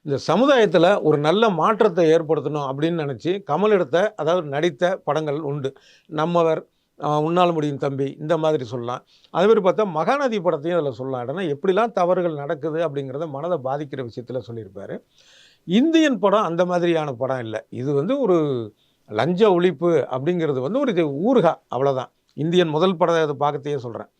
இந்த சமுதாயத்துல ஒரு நல்ல மாற்றத்தை ஏற்படுத்தணும் அப்படின்னு நினைச்சு கமல் எடுத்த அதாவது நடித்த படங்கள் உண்டு. நம்மவர், உன்னால் முடியும் தம்பி இந்த மாதிரி சொல்லலாம். அதே மாதிரி பார்த்தா மகாநதி படத்தையும் அதில் சொல்லலாம். ஏன்னா எப்படிலாம் தவறுகள் நடக்குது அப்படிங்கிறத மனதை பாதிக்கிற விஷயத்துல சொல்லியிருப்பாரு. இந்தியன் படம் அந்த மாதிரியான படம் இல்லை. இது வந்து ஒரு லஞ்ச ஒழிப்பு அப்படிங்கிறது வந்து ஒரு இது ஊறுகா அவ்வளோதான். இந்தியன் முதல் படத்தை பார்க்கத்தையே சொல்கிறேன்.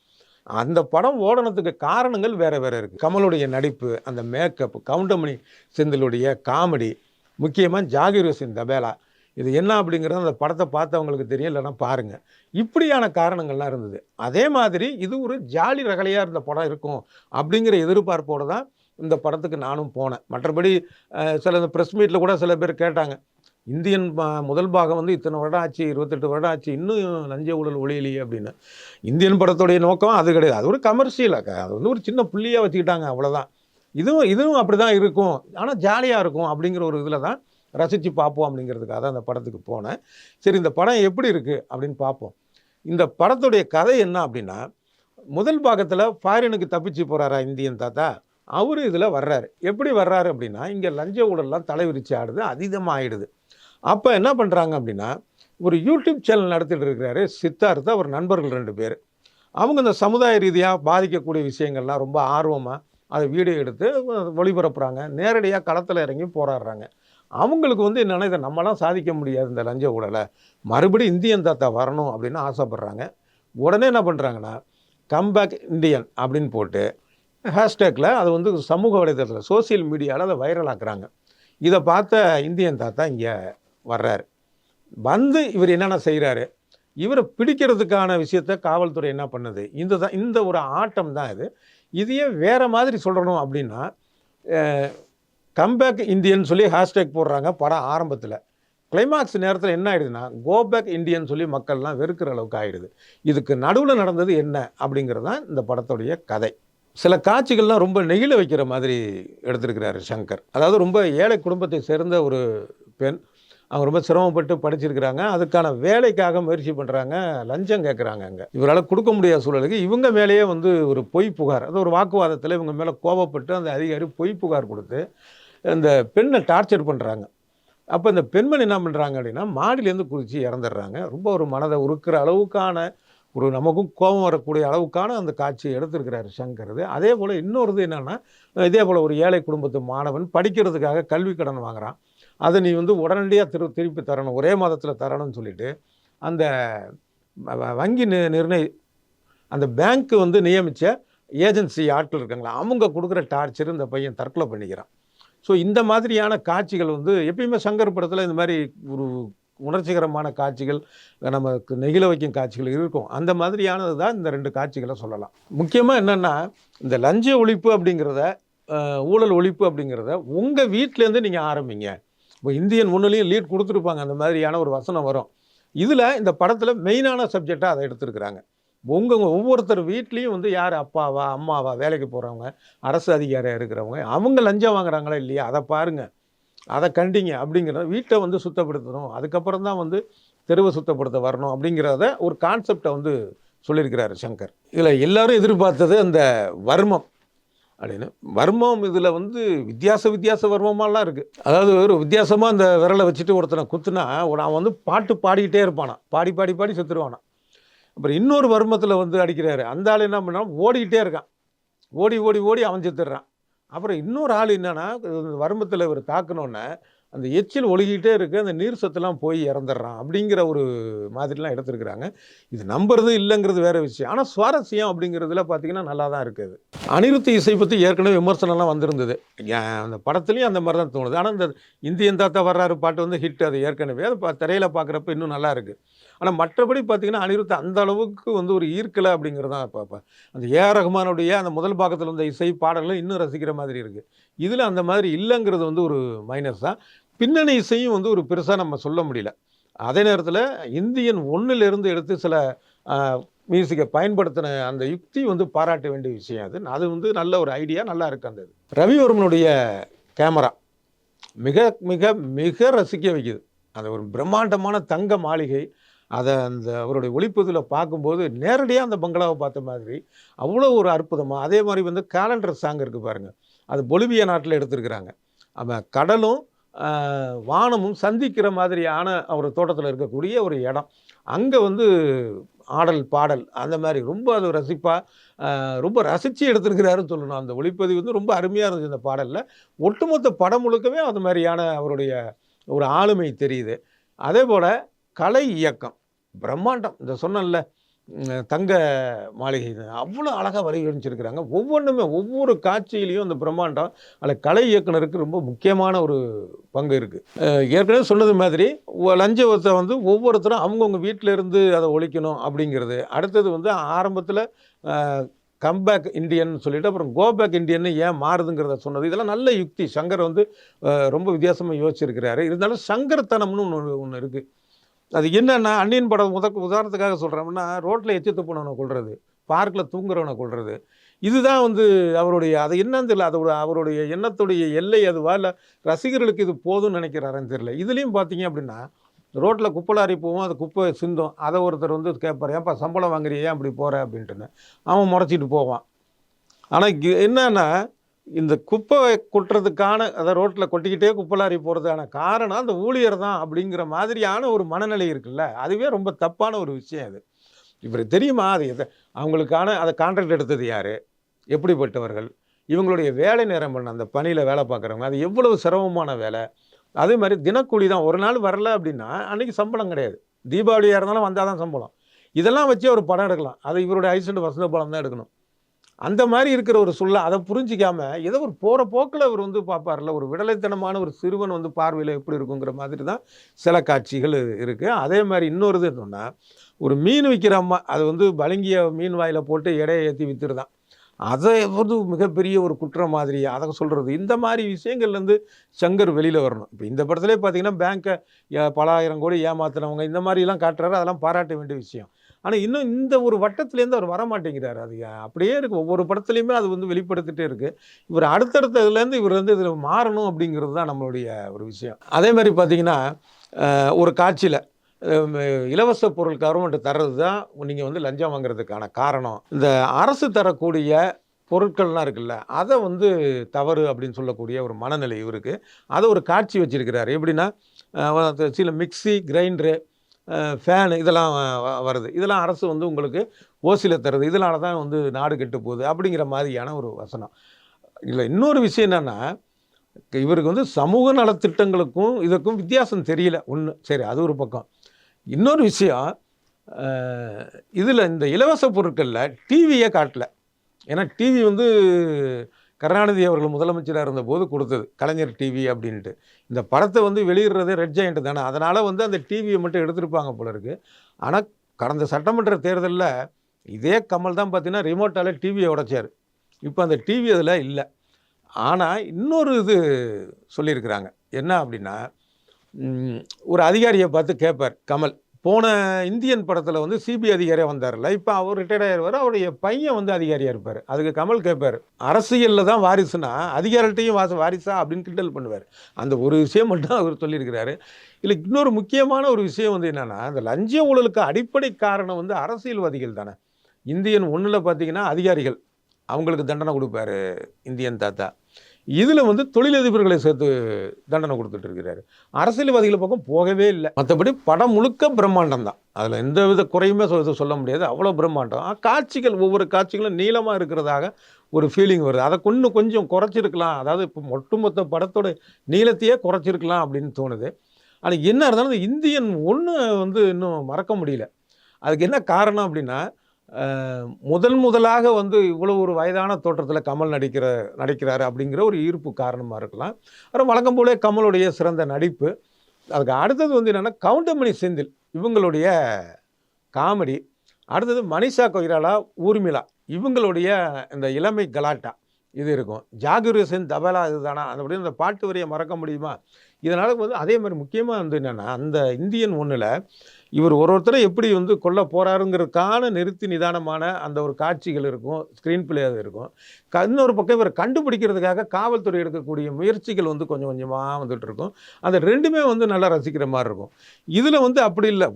அந்த படம் ஓடனத்துக்கு காரணங்கள் வேற வேற இருக்கு. கமலுடைய நடிப்பு, அந்த மேக்கப், கவுண்டமணி செந்திலுடைய காமெடி, முக்கியமா ஜாகீர் ஹுசேன் தபேலா. இது என்ன அப்படிங்கிறது அந்த படத்தை பார்த்தவங்களுக்கு தெரியும், இல்லைன்னா பாருங்க. இப்படியான காரணங்கள்லாம் இருந்தது. அதே மாதிரி இது ஒரு ஜாலி ரகளையா இருந்த படம் இருக்கும் அப்படிங்கிற எதிர்பார்ப்போட தான் இந்த படத்துக்கு நானும் போனேன். மற்றபடி சில இந்த ப்ரெஸ் மீட்டில் கூட சில பேர் கேட்டாங்க. இந்தியன் முதல் பாகம் வந்து இத்தனை வருடம் ஆச்சு, 28 வருடம் ஆச்சு, இன்னும் லஞ்ச ஊழல் ஒழியலையே அப்படின்னு. இந்தியன் படத்துடைய நோக்கம் அது கிடையாது. அது ஒரு கமர்ஷியலாக அது வந்து ஒரு சின்ன புள்ளியாக வச்சுக்கிட்டாங்க, அவ்வளோதான். இதுவும் இதுவும் அப்படி தான் இருக்கும், ஆனால் ஜாலியாக இருக்கும் அப்படிங்கிற ஒரு இதில் தான் ரசித்து பார்ப்போம் அப்படிங்கிறதுக்காக தான் அந்த படத்துக்கு போனேன். சரி, இந்த படம் எப்படி இருக்குது அப்படின்னு பார்ப்போம். இந்த படத்துடைய கதை என்ன அப்படின்னா, முதல் பாகத்தில் ஃபாரினுக்கு தப்பிச்சு போகிறாரா இந்தியன் தாத்தா, அவரு இதில் வர்றாரு. எப்படி வர்றாரு அப்படின்னா, இங்கே லஞ்ச ஊழல்லாம் தலைவிரிச்சு ஆடுது, அதீதமாக ஆயிடுது. அப்போ என்ன பண்ணுறாங்க அப்படின்னா, ஒரு யூடியூப் சேனல் நடத்திட்டு இருக்கிறாரு சித்தார்த், அவர் நண்பர்கள் 2 பேர். அவங்க இந்த சமுதாய ரீதியாக பாதிக்கக்கூடிய விஷயங்கள்லாம் ரொம்ப ஆர்வமாக அதை வீடியோ எடுத்து ஒளிபரப்புகிறாங்க. நேரடியாக களத்தில் இறங்கி போராடுறாங்க. அவங்களுக்கு வந்து என்னென்னா, இதை நம்மளாம் சாதிக்க முடியாது இந்த லஞ்ச ஊழலை, மறுபடியும் இந்தியன் தாத்தா வரணும் அப்படின்னு ஆசைப்பட்றாங்க. உடனே என்ன பண்ணுறாங்கன்னா, கம்பேக் இந்தியன் அப்படின்னு போட்டு ஹேஷ்டேக்கில் அதை வந்து சமூக வலைதளத்தில் சோசியல் மீடியாவில் அதை வைரல் ஆக்குறாங்க. இதை பார்த்த இந்தியன் தாத்தா இங்கே வர்றாரு. வந்து இவர் என்னென்ன செய்கிறாரு, இவரை பிடிக்கிறதுக்கான விஷயத்த காவல்துறை என்ன பண்ணுது, இந்த ஒரு ஆட்டம் தான் இது. இதையே வேறு மாதிரி சொல்லணும் அப்படின்னா, கம்பேக் இந்தியன் சொல்லி ஹேஷ்டேக் போடுறாங்க படம் ஆரம்பத்தில். கிளைமாக்ஸ் நேரத்தில் என்ன ஆகிடுதுன்னா, கோபேக் இந்தியன் சொல்லி மக்கள்லாம் வெறுக்கிற அளவுக்கு ஆகிடுது. இதுக்கு நடுவில் நடந்தது என்ன அப்படிங்கிறது தான் இந்த படத்துடைய கதை. சில காட்சிகள்லாம் ரொம்ப நெகிழ வைக்கிற மாதிரி எடுத்திருக்கிறாரு சங்கர். அதாவது ரொம்ப ஏழை குடும்பத்தை சேர்ந்த ஒரு பெண், அவங்க ரொம்ப சிரமப்பட்டு படிச்சிருக்கிறாங்க. அதுக்கான வேலைக்காக முயற்சி பண்ணுறாங்க, லஞ்சம் கேட்குறாங்க. அங்கே இவரால் கொடுக்க முடியாத சூழலுக்கு இவங்க மேலேயே வந்து ஒரு பொய் புகார், அது ஒரு வாக்குவாதத்தில் இவங்க மேலே கோபப்பட்டு அந்த அதிகாரி பொய் புகார் கொடுத்து அந்த பெண்ணை டார்ச்சர் பண்ணுறாங்க. அப்போ இந்த பெண்மணி என்ன பண்ணுறாங்க அப்படின்னா, மாடியிலேருந்து குதித்து இறந்துடுறாங்க. ரொம்ப ஒரு மனதை உருக்கிற அளவுக்கான ஒரு நமக்கும் கோபம் வரக்கூடிய அளவுக்கான அந்த காட்சியை எடுத்திருக்கிறாரு சங்கர். அதே போல் இன்னொரு என்னென்னா, இதே போல் ஒரு ஏழை குடும்பத்து மாணவன் படிக்கிறதுக்காக கல்வி கடன் வாங்குகிறான். அதை நீ வந்து உடனடியாக திருப்பி தரணும், ஒரே மாதத்தில் தரணும்னு சொல்லிட்டு அந்த வங்கி அந்த பேங்க்கு வந்து நியமித்த ஏஜென்சி ஆட்கள் இருக்காங்களா, அவங்க கொடுக்குற டார்ச்சர் இந்த பையன் தற்கொலை பண்ணிக்கிறான். ஸோ இந்த மாதிரியான காட்சிகள் வந்து எப்பயுமே சங்கர் படத்தில் இந்த மாதிரி ஒரு உணர்ச்சிகரமான காட்சிகள், நமக்கு நெகிழ வைக்கும் காட்சிகள் இருக்கும். அந்த மாதிரியானது தான் இந்த 2 காட்சிகளை சொல்லலாம். முக்கியமாக என்னென்னா, இந்த லஞ்ச ஒழிப்பு அப்படிங்கிறத, ஊழல் ஒழிப்பு அப்படிங்கிறத உங்கள் வீட்டிலேருந்து நீங்கள் ஆரம்பிங்க. இப்போ இந்தியன் 1லையும் லீட் கொடுத்துருப்பாங்க, அந்த மாதிரியான ஒரு வசனம் வரும். இதில் இந்த படத்தில் மெயினான சப்ஜெக்டாக அதை எடுத்துருக்குறாங்க. ஒவ்வொருத்தர் வீட்லேயும் வந்து யார் அப்பாவா அம்மாவா வேலைக்கு போகிறவங்க, அரசு அதிகாரியாக இருக்கிறவங்க, அவங்க லஞ்சம் வாங்குறாங்களா இல்லையா அதை பாருங்கள், அதை கண்டிங்க அப்படிங்கிறத. வீட்டை வந்து சுத்தப்படுத்தணும், அதுக்கப்புறம் தான் வந்து தெருவை சுத்தப்படுத்த வரணும் அப்படிங்கிறத ஒரு கான்செப்டை வந்து சொல்லியிருக்கிறாரு சங்கர். இதில் எல்லோரும் எதிர்பார்த்தது அந்த வர்மம் அப்படின்னு. வர்மம் இதில் வந்து வித்தியாச வர்மமாலாம் இருக்குது. அதாவது ஒரு வித்தியாசமாக அந்த விரலை வச்சுட்டு ஒருத்தனை குத்துனா அவன் வந்து பாட்டு பாடிக்கிட்டே இருப்பானா, பாடி செத்துருவானா. அப்புறம் இன்னொரு வர்மத்தில் வந்து அடிக்கிறாரு. அந்த ஆள் என்ன பண்ணால் ஓடிக்கிட்டே இருக்கான், ஓடி அவன் செத்துடுறான். அப்புறம் இன்னொரு ஆள் என்னென்னா, வர்மத்தில் இவர் தாக்கணுன்னே அந்த எச்சில் ஒழுகிட்டே இருக்குது, அந்த நீர் சத்துலாம் போய் இறந்துடுறான் அப்படிங்கிற ஒரு மாதிரிலாம் எடுத்துருக்குறாங்க. இது நம்புறது இல்லைங்கிறது வேறு விஷயம். ஆனால் சுவாரஸ்யம் அப்படிங்கிறதுல பார்த்திங்கன்னா நல்லா தான் இருக்குது. அனிருத் இசை பற்றி ஏற்கனவே விமர்சனம்லாம் வந்திருந்தது. அந்த படத்துலேயும் அந்த மாதிரி தான் தோணுது. ஆனால் இந்த இந்தியன் தாத்தா வர்றாரு பாட்டு வந்து ஹிட், அது ஏற்கனவே அது திரையில் பார்க்குறப்ப இன்னும் நல்லா இருக்குது. ஆனால் மற்றபடி பார்த்திங்கன்னா அனிருத் அந்த அளவுக்கு வந்து ஒரு ஈர்க்கலை அப்படிங்கிறது தான். இப்போ அந்த ஏஆர் ரஹ்மானுடைய அந்த முதல் பாகத்தில் இருந்த இசை பாடல்கள் இன்னும் ரசிக்கிற மாதிரி இருக்குது. இதில் அந்த மாதிரி இல்லைங்கிறது வந்து ஒரு மைனஸ் தான். பின்னணி இசையும் வந்து ஒரு பெருசாக நம்ம சொல்ல முடியல. அதே நேரத்தில் இந்தியன் 1லிருந்து எடுத்து சில மியூசிக்கை பயன்படுத்தின அந்த யுக்தி வந்து பாராட்ட வேண்டிய விஷயம். அது வந்து நல்ல ஒரு ஐடியா, நல்லா இருக்குது. அந்த ரவிவர்மனுடைய கேமரா மிக மிக மிக ரசிக்க வைக்குது. அந்த ஒரு பிரம்மாண்டமான தங்க மாளிகை, அதை அந்த அவருடைய ஒளிப்பதிவில் பார்க்கும்போது நேரடியாக அந்த பங்களாவை பார்த்த மாதிரி அவ்வளோ ஒரு அற்புதமாக. அதே மாதிரி வந்து கேலண்டர் சாங் இருக்குது பாருங்கள், அது பொலிவியா நாட்டில் எடுத்திருக்கிறாங்க. கடலும் வானமும் சந்திக்கிற மாதிரியான ஒரு தோட்டத்தில் இருக்கக்கூடிய ஒரு இடம். அங்கே வந்து ஆடல் பாடல் அந்த மாதிரி ரொம்ப அது ரொம்ப ரசித்து எடுத்திருக்கிறாருன்னு சொல்லணும். அந்த ஒளிப்பதிவு வந்து ரொம்ப அருமையாக இருந்துச்சு அந்த பாடலில். ஒட்டுமொத்த படம் முழுக்கவே அது மாதிரியான அவருடைய ஒரு ஆளுமை தெரியுது. அதே போல் கலை இயக்கம் பிரம்மாண்டம். இந்த சொன்னேன்ல தங்க மாளிகை அவ்வளோ அழகாக வடிவமைச்சிருக்கிறாங்க. ஒவ்வொன்றுமே ஒவ்வொரு காட்சியிலையும் அந்த பிரம்மாண்டம் அதில் கலை இயக்குனருக்கு ரொம்ப முக்கியமான ஒரு பங்கு இருக்குது. ஏற்கனவே சொன்னது மாதிரி லஞ்சத்தை வந்து ஒவ்வொருத்தரும் அவங்கவுங்க வீட்டில் இருந்து அதை ஒழிக்கணும் அப்படிங்கிறது. அடுத்தது வந்து ஆரம்பத்தில் கம்பேக் இண்டியன் சொல்லிட்டு அப்புறம் கோபேக் இண்டியன் ஏன் மாறுதுங்கிறத சொன்னது. இதெல்லாம் நல்ல யுக்தி. சங்கர் வந்து ரொம்ப வித்தியாசமாக யோசிச்சிருக்கிறாரு. இருந்தாலும் சங்கர்தனம்னு ஒன்று இருக்குது. அது என்னன்னா அன்னியன் படம் உதாரணத்துக்காக சொல்கிறோம்னா ரோட்டில் எச்சி துப்புனவனை கொள்வது, பார்க்கில் தூங்குறவனை கொள்வது, இதுதான் வந்து அவருடைய அது என்னன்னு தெரியல. அவருடைய எண்ணத்துடைய எல்லை அதுவா இல்லை ரசிகர்களுக்கு இது போதும்னு நினைக்கிறாருன்னு தெரியல. இதுலேயும் பார்த்தீங்க அப்படின்னா ரோட்டில் குப்பலாரி போவோம், அது குப்பை சிந்தும். அதை ஒருத்தர் வந்து கேட்பார், ஏன்ப்பா சம்பளம் வாங்குறியா அப்படி போகிற அப்படின்ட்டுன்னு அவன் முறைச்சிட்டு போவான். ஆனால் என்னன்னா இந்த குப்பை கொட்டுறதுக்கான அதை ரோட்டில் கொட்டிக்கிட்டே குப்பலாரி போகிறதுக்கான காரணம் அந்த ஊழியர் தான் அப்படிங்கிற மாதிரியான ஒரு மனநிலை இருக்குல்ல. அதுவே ரொம்ப தப்பான ஒரு விஷயம். அது இவர் தெரியுமா? அது அவங்களுக்கான அதை கான்ட்ராக்ட் எடுத்தது யார், எப்படிப்பட்டவர்கள், இவங்களுடைய வேலை நேரம் பண்ண அந்த பணியில் வேலை பார்க்குறவங்க, அது எவ்வளவு சிரமமான வேலை. அதே மாதிரி தினக்கூலி தான். ஒரு நாள் வரல அப்படின்னா அன்றைக்கி சம்பளம் கிடையாது. தீபாவளியாக இருந்தாலும் வந்தால் தான் சம்பளம். இதெல்லாம் வச்சு ஒரு படம் எடுக்கலாம். அது இவருடைய ஐசண்ட் வசந்த படம் தான் எடுக்கணும். அந்த மாதிரி இருக்கிற ஒரு சூழலை அதை புரிஞ்சிக்காம ஏதோ ஒரு போகிற போக்கில் அவர் வந்து பார்ப்பார்ல, ஒரு விடலைத்தனமான ஒரு சிறுவன் வந்து பார்வையில் எப்படி இருக்குங்கிற மாதிரி தான் சில காட்சிகள் இருக்குது. அதே மாதிரி இன்னொரு இது என்னன்னா, ஒரு மீன் விற்கிற அம்மா அது வந்து பலங்கிய மீன் வாயில் போட்டு எடையை ஏற்றி விற்றுருதான். அதை வந்து மிகப்பெரிய ஒரு குற்றம் மாதிரி அதை சொல்கிறது. இந்த மாதிரி விஷயங்கள்லேருந்து சங்கர் வெளியில் வரணும். இப்போ இந்த படத்துலேயே பார்த்தீங்கன்னா பேங்கை பல ஆயிரம் கோடி ஏமாத்துனவங்க இந்த மாதிரிலாம் காட்டுறாரு. அதெல்லாம் பாராட்ட வேண்டிய விஷயம். ஆனால் இன்னும் இந்த ஒரு வட்டத்துலேருந்து அவர் வரமாட்டேங்கிறார். அது அப்படியே இருக்குது. ஒவ்வொரு படத்துலையுமே அது வந்து வெளிப்படுத்திட்டே இருக்குது. இவர் அடுத்தடுத்த இதுலேருந்து இவர் வந்து இதில் மாறணும் அப்படிங்கிறது தான் நம்மளுடைய ஒரு விஷயம். அதே மாதிரி பார்த்தீங்கன்னா ஒரு காட்சியில் இலவச பொருள் கவர்மெண்ட் தர்றது தான் நீங்கள் வந்து லஞ்சம் வாங்குறதுக்கான காரணம். இந்த அரசு தரக்கூடிய பொருட்கள்லாம் இருக்குல்ல, அதை வந்து தவறு அப்படின்னு சொல்லக்கூடிய ஒரு மனநிலை இவருக்கு. அதை ஒரு காட்சி வச்சுருக்கிறார். எப்படின்னா சில மிக்சி, கிரைண்டரு, ஃபேனு இதெல்லாம் வருது. இதெல்லாம் அரசு வந்து உங்களுக்கு ஓசியில் தருது. இதனால தான் வந்து நாடு கெட்டு போகுது அப்படிங்கிற மாதிரியான ஒரு வசனம். இல்லை இன்னொரு விஷயம் என்னென்னா, இவருக்கு வந்து சமூக நலத்திட்டங்களுக்கும் இதுக்கும் வித்தியாசம் தெரியல ஒன்று. சரி, அது ஒரு பக்கம். இன்னொரு விஷயம், இதில் இந்த இலவச பொருட்களில் டிவியே காட்டல. ஏன்னா டிவி வந்து கருணாநிதி அவர்கள் முதலமைச்சராக இருந்தபோது கொடுத்தது, கலைஞர் டிவி அப்படின்ட்டு. இந்த படத்தை வந்து வெளியிடுறதே ரெட் ஜெயண்ட் தானே. அதனால் வந்து அந்த டிவியை மட்டும் எடுத்திருப்பாங்க போல இருக்குது. ஆனால் கடந்த சட்டமன்ற தேர்தலில் இதே கமல் தான் பார்த்தீங்கன்னா ரிமோட்டால் டிவியை உடைச்சார். இப்போ அந்த டிவி அதில் இல்லை. ஆனால் இன்னொரு இது சொல்லியிருக்கிறாங்க. என்ன அப்படின்னா, ஒரு அதிகாரியை பார்த்து கேட்பார் கமல். போன இந்தியன் படத்தில் வந்து சிபிஐ அதிகாரியாக வந்தார்ல, இப்போ அவர் ரிட்டையர்ட் ஆகிடுவார். அவருடைய பையன் வந்து அதிகாரியாக இருப்பார். அதுக்கு கமல் கேட்பார், அரசியலில் தான் வாரிசுனா அதிகாரிகிட்டையும் வாரிசா அப்படின்னு கிண்டல் பண்ணுவார். அந்த ஒரு விஷயம் மட்டும் அவர் சொல்லியிருக்கிறாரு. இல்லை இன்னொரு முக்கியமான ஒரு விஷயம் வந்து என்னென்னா, அந்த லஞ்ச ஊழலுக்கு அடிப்படை காரணம் வந்து அரசியல்வாதிகள் தானே. இந்தியன் 1 பார்த்தீங்கன்னா அதிகாரிகள் அவங்களுக்கு தண்டனை கொடுப்பாரு இந்தியன் தாத்தா. இதில் வந்து தொழிலதிபர்களை சேர்த்து தண்டனை கொடுத்துட்டு இருக்கிறாரு. அரசியல்வாதிகள் பக்கம் போகவே இல்லை. மற்றபடி படம் முழுக்க பிரம்மாண்டம் தான். அதில் எந்த வித குறையுமே சொல்ல முடியாது. அவ்வளோ பிரம்மாண்டம். காட்சிகள் ஒவ்வொரு காட்சிகளும் நீளமாக இருக்கிறதாக ஒரு ஃபீலிங் வருது. அதை கொஞ்சம் குறைச்சிருக்கலாம். அதாவது இப்போ ஒட்டுமொத்த படத்தோட நீளத்தையே குறைச்சிருக்கலாம் அப்படின்னு தோணுது. ஆனால் என்ன இருந்தாலும் இந்தியன் 1 வந்து இன்னும் மறக்க முடியல. அதுக்கு என்ன காரணம் அப்படின்னா, முதலாக வந்து இவ்வளோ ஒரு வயதான தோற்றத்தில் கமல் நடிக்கிறாரு அப்படிங்கிற ஒரு ஈர்ப்பு காரணமாக இருக்கலாம். அப்புறம் வழக்கம் போலே கமலுடைய சிறந்த நடிப்பு. அதுக்கு அடுத்தது வந்து என்னென்னா கவுண்டமணி செந்தில் இவங்களுடைய காமெடி. அடுத்தது மனிஷா கொய்ராலா, ஊர்மிளா இவங்களுடைய இந்த இளமை கலாட்டா இது இருக்கும். ஜாகிர் ஹுசேன் தபலா இதுதானா அப்படி இந்த பாட்டு வரியை மறக்க முடியுமா? இதனால் வந்து அதே மாதிரி முக்கியமாக வந்து என்னென்னா, அந்த இந்தியன் 1 இவர் ஒருத்தரை எப்படி வந்து கொல்ல போகிறாருங்கிறதுக்கான நிறுத்தி நிதானமான அந்த ஒரு காட்சிகள் இருக்கும், ஸ்க்ரீன் பிளே அது இருக்கும். இன்னொரு பக்கம் இவர் கண்டுபிடிக்கிறதுக்காக காவல்துறை எடுக்கக்கூடிய முயற்சிகள் வந்து கொஞ்சம் கொஞ்சமாக வந்துட்டு இருக்கும். அந்த ரெண்டுமே வந்து நல்லா ரசிக்கிற மாதிரி இருக்கும். இதில் வந்து அப்படி இல்லை,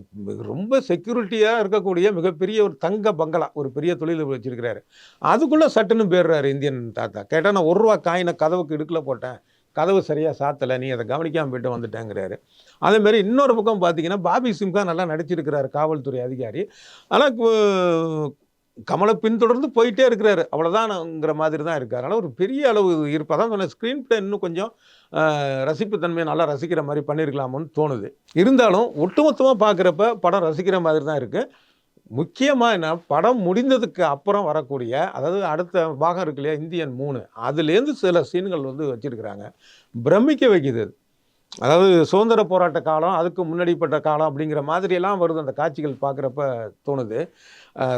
ரொம்ப செக்யூரிட்டியாக இருக்கக்கூடிய மிகப்பெரிய ஒரு தங்க பங்களா ஒரு பெரிய தொழில் வச்சுருக்கிறாரு. அதுக்குள்ளே சட்டுன்னு போயிடுறாரு இந்தியன் தாத்தா. கேட்டால் நான் ₹1 காயினை கதவுக்கு இடுக்கில் போட்டேன், கதவு சரியாக சாத்தலை, நீ அதை கவனிக்காமல் போயிட்டு வந்துட்டேங்கிறாரு. அதேமாரி இன்னொரு பக்கம் பார்த்தீங்கன்னா, பாபி சிம்ஹா நல்லா நடிச்சிருக்கிறாரு காவல்துறை அதிகாரி. ஆனால் கமலை பின்தொடர்ந்து போயிட்டே இருக்கிறாரு, அவ்வளோதான்ங்கிற மாதிரி தான் இருக்கார். அதனால் ஒரு பெரிய அளவு ஈர்ப்பு. அதான் சொன்னேன், ஸ்க்ரீன் பிளே இன்னும் கொஞ்சம் ரசிப்புத்தன்மையை நல்லா ரசிக்கிற மாதிரி பண்ணியிருக்கலாமோன்னு தோணுது. இருந்தாலும் ஒட்டுமொத்தமாக பார்க்குறப்ப படம் ரசிக்கிற மாதிரி தான் இருக்குது. முக்கியமாக என்ன, படம் முடிந்ததுக்கு அப்புறம் வரக்கூடிய, அதாவது அடுத்த பாகம் இருக்கு இல்லையா, இந்தியன் 3, அதுலேருந்து சில சீன்கள் வந்து வச்சுருக்கிறாங்க, பிரமிக்க வைக்குது. அதாவது சுதந்திர போராட்ட காலம், அதுக்கு முன்னாடிப்பட்ட காலம் அப்படிங்கிற மாதிரியெல்லாம் வருது அந்த காட்சிகள் பார்க்குறப்ப தோணுது.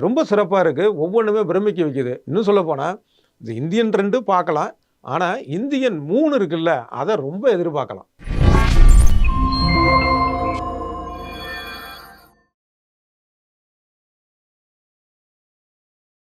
ரொம்ப சிறப்பாக இருக்குது, ஒவ்வொன்றுமே பிரமிக்க வைக்குது. இன்னும் சொல்லப்போனால் இந்த இந்தியன் 2 பார்க்கலாம், ஆனால் இந்தியன் 3 இருக்குல்ல, அதை ரொம்ப எதிர்பார்க்கலாம்.